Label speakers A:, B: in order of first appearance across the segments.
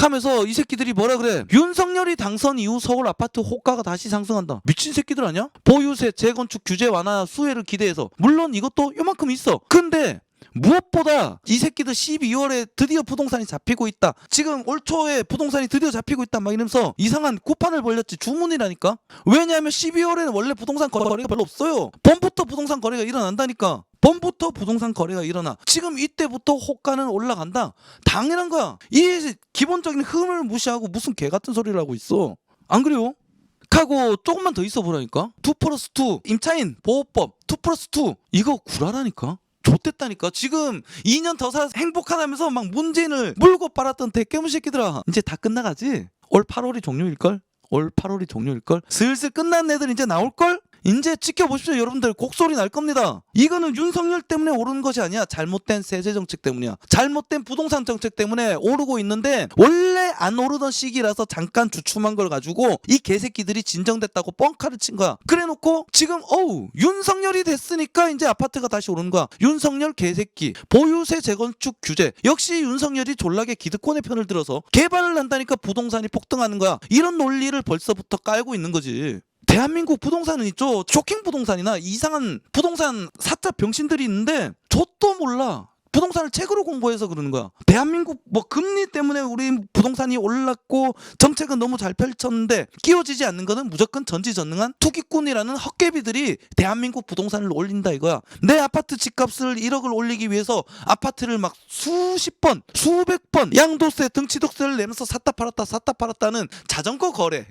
A: 하면서 이 새끼들이 뭐라 그래? 윤석열이 당선 이후 서울 아파트 호가가 다시 상승한다. 미친 새끼들 아니야? 보유세 재건축 규제 완화 수혜를 기대해서. 물론 이것도 요만큼 있어. 근데 무엇보다 이 새끼들 12월에 드디어 부동산이 잡히고 있다. 지금 올 초에 부동산이 드디어 잡히고 있다. 막 이러면서 이상한 구판을 벌렸지. 주문이라니까. 왜냐하면 12월에는 원래 부동산 거래가 별로 없어요. 봄부터 부동산 거래가 일어난다니까. 봄부터 부동산 거래가 일어나. 지금 이때부터 호가는 올라간다. 당연한 거야. 이 기본적인 흐름을 무시하고 무슨 개 같은 소리를 하고 있어. 안 그래요? 하고 조금만 더 있어 보라니까. 2+2 임차인 보호법 2+2 이거 구라라니까. 좋댔다니까. 지금 2년 더 살아서 행복하다면서 막 문재인을 물고 빨았던 대깨문 새끼들아. 이제 다 끝나가지? 올 8월이 종료일걸? 올 8월이 종료일걸? 슬슬 끝난 애들 이제 나올걸? 이제 지켜보십시오. 여러분들 곡소리 날 겁니다. 이거는 윤석열 때문에 오르는 것이 아니야. 잘못된 세제 정책 때문이야. 잘못된 부동산 정책 때문에 오르고 있는데 원래 안 오르던 시기라서 잠깐 주춤한 걸 가지고 이 개새끼들이 진정됐다고 뻥카를 친 거야. 그래놓고 지금 윤석열이 됐으니까 이제 아파트가 다시 오르는 거야. 윤석열 개새끼. 보유세 재건축 규제. 역시 윤석열이 졸라게 기득권의 편을 들어서 개발을 한다니까 부동산이 폭등하는 거야. 이런 논리를 벌써부터 깔고 있는 거지. 대한민국 부동산은 있죠. 쇼킹 부동산이나 이상한 부동산 사짜 병신들이 있는데 저도 몰라. 부동산을 책으로 공부해서 그러는 거야. 대한민국 금리 때문에 우리 부동산이 올랐고 정책은 너무 잘 펼쳤는데 끼워지지 않는 거는 무조건 전지전능한 투기꾼이라는 헛개비들이 대한민국 부동산을 올린다 이거야. 내 아파트 집값을 1억을 올리기 위해서 아파트를 막 수십 번, 수백 번 양도세, 등취득세를 내면서 샀다 팔았다는 자전거 거래.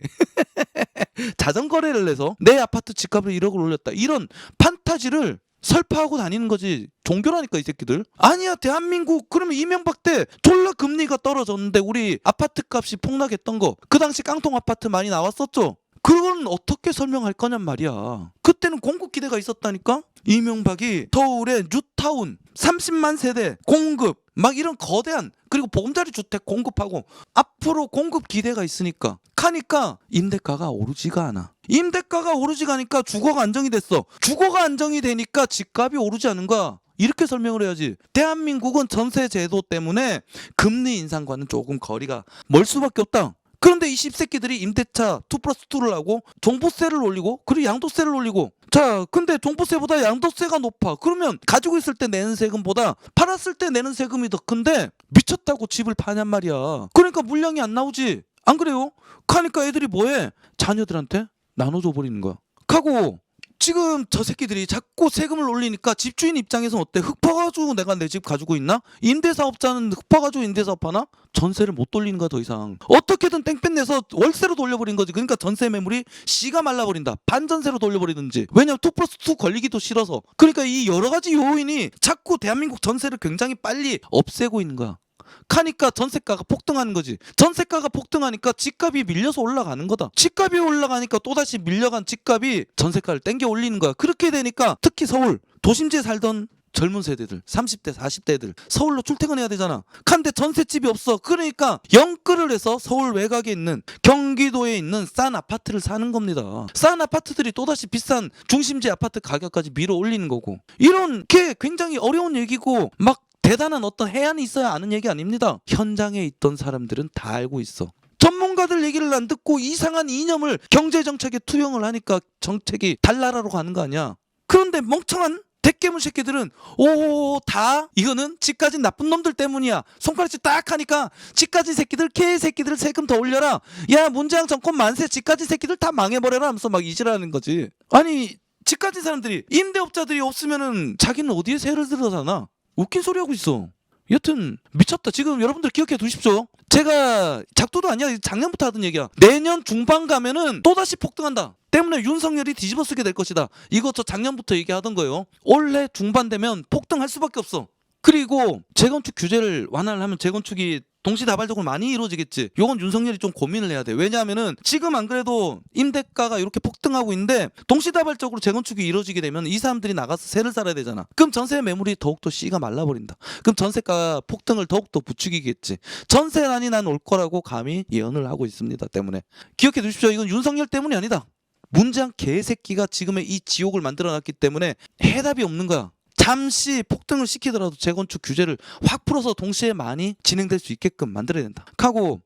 A: 자전거래를 내서 내 아파트 집값을 1억을 올렸다. 이런 판타지를 설파하고 다니는 거지. 종교라니까 이 새끼들. 아니야 대한민국 그러면 이명박 때 졸라 금리가 떨어졌는데 우리 아파트 값이 폭락했던 거 그 당시 깡통 아파트 많이 나왔었죠. 그건 어떻게 설명할 거냔 말이야. 그때는 공급 기대가 있었다니까. 이명박이 서울에 뉴타운 30만 세대 공급 막 이런 거대한 그리고 보금자리 주택 공급하고 앞으로 공급 기대가 있으니까 하니까 임대가가 오르지가 않아. 임대가가 오르지가 않으니까 주거가 안정이 됐어. 주거가 안정이 되니까 집값이 오르지 않은 거야. 이렇게 설명을 해야지. 대한민국은 전세 제도 때문에 금리 인상과는 조금 거리가 멀 수밖에 없다. 그런데 이 씹새끼들이 임대차 2+2를 하고 종부세를 올리고 그리고 양도세를 올리고 자 근데 종부세보다 양도세가 높아. 그러면 가지고 있을 때 내는 세금보다 팔았을 때 내는 세금이 더 큰데 미쳤다고 집을 파냔 말이야. 그러니까 물량이 안 나오지. 안 그래요? 그러니까 애들이 뭐해? 자녀들한테 나눠줘 버리는 거야. 하고 지금 저 새끼들이 자꾸 세금을 올리니까 집주인 입장에서는 어때? 흙 파가지고 내가 내 집 가지고 있나? 임대사업자는 흙 파가지고 임대사업하나? 전세를 못 돌리는 거야 더 이상. 어떻게든 땡볕 내서 월세로 돌려버린 거지. 그러니까 전세 매물이 씨가 말라버린다. 반전세로 돌려버리든지. 왜냐면 2+2 걸리기도 싫어서. 그러니까 이 여러 가지 요인이 자꾸 대한민국 전세를 굉장히 빨리 없애고 있는 거야. 하니까 전세가가 폭등하는 거지. 전세가가 폭등하니까 집값이 밀려서 올라가는 거다. 집값이 올라가니까 또다시 밀려간 집값이 전세가를 땡겨 올리는 거야. 그렇게 되니까 특히 서울 도심지에 살던 젊은 세대들 30대 40대들 서울로 출퇴근해야 되잖아. 근데 전셋집이 없어. 그러니까 영끌을 해서 서울 외곽에 있는 경기도에 있는 싼 아파트를 사는 겁니다. 싼 아파트들이 또다시 비싼 중심지 아파트 가격까지 밀어 올리는 거고. 이런 게 굉장히 어려운 얘기고 막 대단한 어떤 해안이 있어야 아는 얘기 아닙니다. 현장에 있던 사람들은 다 알고 있어. 전문가들 얘기를 안 듣고 이상한 이념을 경제정책에 투영을 하니까 정책이 달나라로 가는 거 아니야. 그런데 멍청한 대깨문 새끼들은 다 이거는 집 가진 나쁜 놈들 때문이야. 손가락질 딱 하니까 집 가진 새끼들 개새끼들 세금 더 올려라. 야 문재인 정권 만세 집 가진 새끼들 다 망해버려라 하면서 막 이질하는 거지. 아니 집 가진 사람들이 임대업자들이 없으면은 자기는 어디에 세를 들어사나. 웃긴 소리 하고 있어. 여튼 미쳤다. 지금 여러분들 기억해 두십시오. 제가 작두도 아니야. 작년부터 하던 얘기야. 내년 중반 가면은 또다시 폭등한다. 때문에 윤석열이 뒤집어쓰게 될 것이다. 이거 저 작년부터 얘기하던 거예요. 올해 중반 되면 폭등할 수밖에 없어. 그리고 재건축 규제를 완화를 하면 재건축이 동시다발적으로 많이 이루어지겠지. 요건 윤석열이 좀 고민을 해야 돼. 왜냐하면은 지금 안 그래도 임대가가 이렇게 폭등하고 있는데 동시다발적으로 재건축이 이루어지게 되면 이 사람들이 나가서 세를 살아야 되잖아. 그럼 전세 매물이 더욱더 씨가 말라버린다. 그럼 전세가 폭등을 더욱더 부추기겠지. 전세난이 난 올 거라고 감히 예언을 하고 있습니다. 때문에 기억해 두십시오. 이건 윤석열 때문이 아니다. 문재인 개새끼가 지금의 이 지옥을 만들어놨기 때문에 해답이 없는 거야. 잠시 폭등을 시키더라도 재건축 규제를 확 풀어서 동시에 많이 진행될 수 있게끔 만들어야 된다. 하고